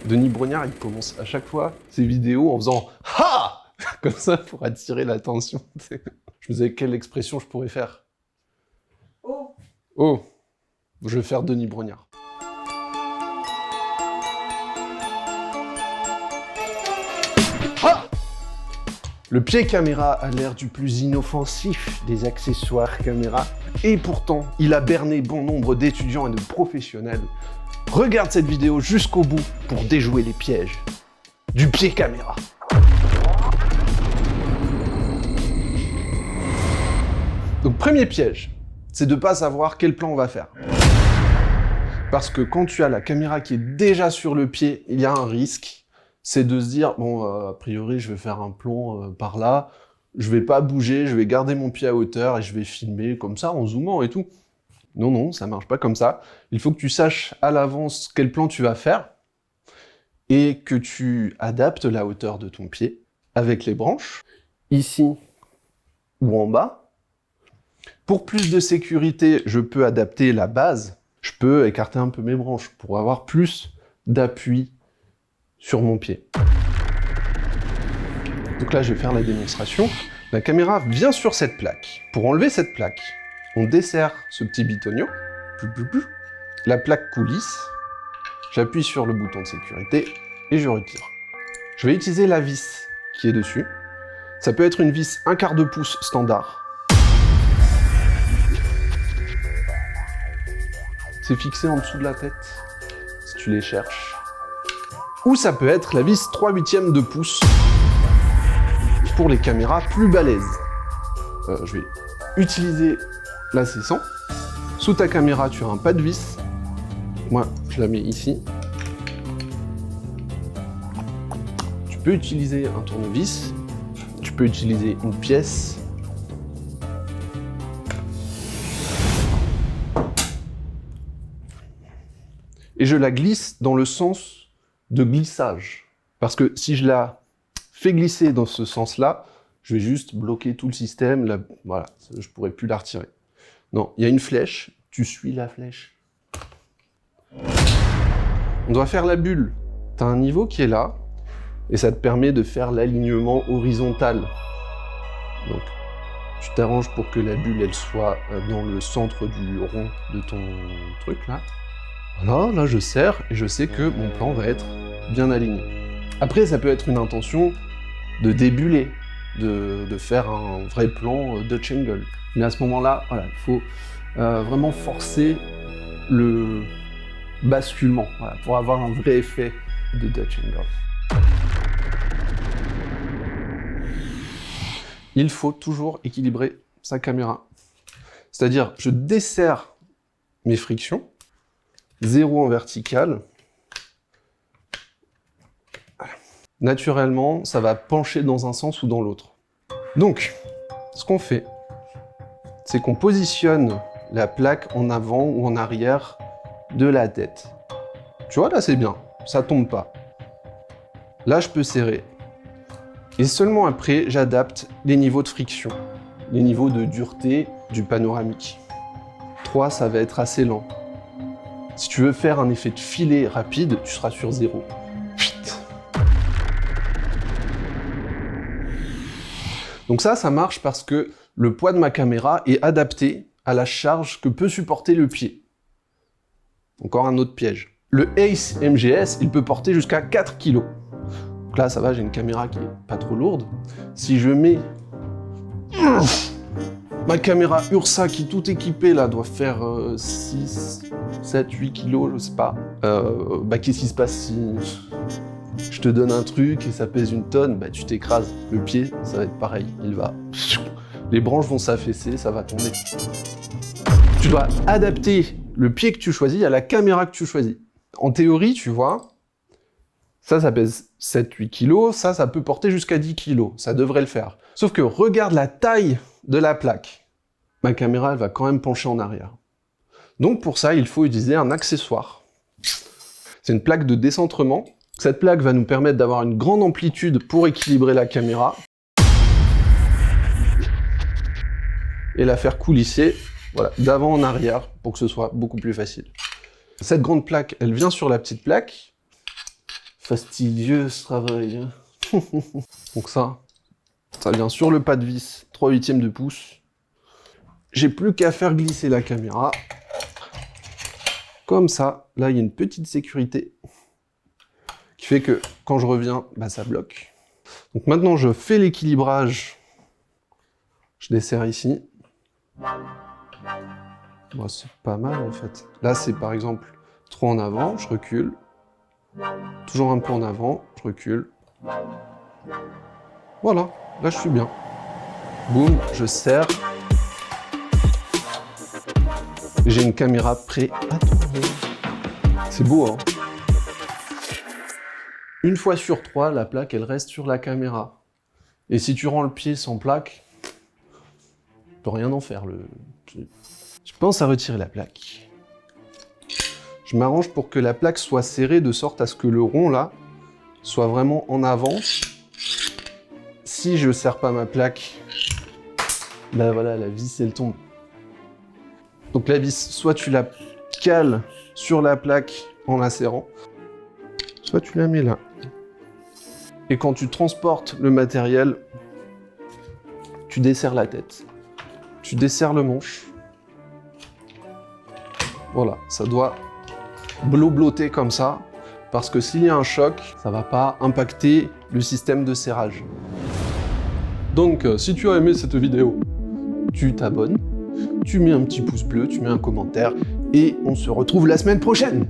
Denis Brognard, il commence à chaque fois ses vidéos en faisant « Ha !» comme ça pour attirer l'attention. Je me disais, quelle expression je pourrais faire? Oh. Oh, je vais faire Denis Brognard. Ah! Le pied caméra a l'air du plus inoffensif des accessoires caméra, et pourtant, il a berné bon nombre d'étudiants et de professionnels. Regarde cette vidéo jusqu'au bout pour déjouer les pièges du pied caméra. Donc premier piège, c'est de ne pas savoir quel plan on va faire. Parce que quand tu as la caméra qui est déjà sur le pied, il y a un risque, c'est de se dire, bon, a priori, je vais faire un plan par là, je vais pas bouger, je vais garder mon pied à hauteur et je vais filmer comme ça, en zoomant et tout. Non, non, ça marche pas comme ça. Il faut que tu saches à l'avance quel plan tu vas faire et que tu adaptes la hauteur de ton pied avec les branches, ici ou en bas. Pour plus de sécurité, je peux adapter la base. Je peux écarter un peu mes branches pour avoir plus d'appui sur mon pied. Donc là, je vais faire la démonstration. La caméra vient sur cette plaque. Pour enlever cette plaque, on desserre ce petit bitonio. La plaque coulisse. J'appuie sur le bouton de sécurité et je retire. Je vais utiliser la vis qui est dessus. Ça peut être une vis 1/4 de pouce standard. C'est fixé en dessous de la tête, si tu les cherches. Ou ça peut être la vis 3/8 de pouce pour les caméras plus balèzes. Je vais utiliser la C100. Sous ta caméra, tu as un pas de vis. Moi, je la mets ici. Tu peux utiliser un tournevis. Tu peux utiliser une pièce. Et je la glisse dans le sens de glissage. Parce que si je la fais glisser dans ce sens-là, je vais juste bloquer tout le système, là, voilà, je ne pourrai plus la retirer. Non, il y a une flèche, tu suis la flèche. On doit faire la bulle. Tu as un niveau qui est là, et ça te permet de faire l'alignement horizontal. Donc, tu t'arranges pour que la bulle, elle soit dans le centre du rond de ton truc, là. Voilà, là je serre, et je sais que mon plan va être bien aligné. Après, ça peut être une intention de débuller, de faire un vrai plan Dutch angle. Mais à ce moment-là, voilà, il faut vraiment forcer le basculement, voilà, pour avoir un vrai effet de Dutch angle. Il faut toujours équilibrer sa caméra. C'est-à-dire, je desserre mes frictions, 0 en vertical. Naturellement, ça va pencher dans un sens ou dans l'autre. Donc, ce qu'on fait, c'est qu'on positionne la plaque en avant ou en arrière de la tête. Tu vois, là, c'est bien, ça tombe pas. Là, je peux serrer. Et seulement après, j'adapte les niveaux de friction, les niveaux de dureté du panoramique. 3, ça va être assez lent. Si tu veux faire un effet de filet rapide, tu seras sur 0. Donc ça marche parce que le poids de ma caméra est adapté à la charge que peut supporter le pied. Encore un autre piège. Le Ace MGS, il peut porter jusqu'à 4 kg. Donc là, ça va, j'ai une caméra qui est pas trop lourde. Si je mets ma caméra Ursa qui est tout équipée là doit faire 6, 7, 8 kilos, je sais pas. Qu'est-ce qui se passe si je te donne un truc et ça pèse 1 tonne, bah tu t'écrases. Le pied, ça va être pareil, il va... Les branches vont s'affaisser, ça va tomber. Tu dois adapter le pied que tu choisis à la caméra que tu choisis. En théorie, tu vois, ça pèse 7-8 kilos, ça peut porter jusqu'à 10 kilos, ça devrait le faire. Sauf que regarde la taille de la plaque. Ma caméra, elle va quand même pencher en arrière. Donc pour ça, il faut utiliser un accessoire. C'est une plaque de décentrement. Cette plaque va nous permettre d'avoir une grande amplitude pour équilibrer la caméra et la faire coulisser, voilà, d'avant en arrière pour que ce soit beaucoup plus facile. Cette grande plaque, elle vient sur la petite plaque, Fastidieux ce travail. Hein. Donc ça vient sur le pas de vis, 3/8 de pouce. J'ai plus qu'à faire glisser la caméra. Comme ça, là il y a une petite sécurité qui fait que quand je reviens, bah, ça bloque. Donc maintenant je fais l'équilibrage. Je desserre ici. Bon, c'est pas mal en fait. Là c'est par exemple trop en avant, je recule. Toujours un peu en avant, je recule. Voilà, là je suis bien. Boum, je serre. J'ai une caméra prête à tourner. C'est beau, hein? Une fois sur 3, la plaque, elle reste sur la caméra. Et si tu rends le pied sans plaque, tu peux rien en faire. Je pense à retirer la plaque. Je m'arrange pour que la plaque soit serrée de sorte à ce que le rond, là, soit vraiment en avant. Si je serre pas ma plaque, ben voilà, la vis, elle tombe. Donc la vis, soit tu la cales sur la plaque en la serrant, soit tu la mets là. Et quand tu transportes le matériel, tu desserres la tête. Tu desserres le manche. Voilà, ça doit blobloter comme ça, parce que s'il y a un choc, ça va pas impacter le système de serrage. Donc, si tu as aimé cette vidéo, tu t'abonnes, tu mets un petit pouce bleu, tu mets un commentaire, et on se retrouve la semaine prochaine.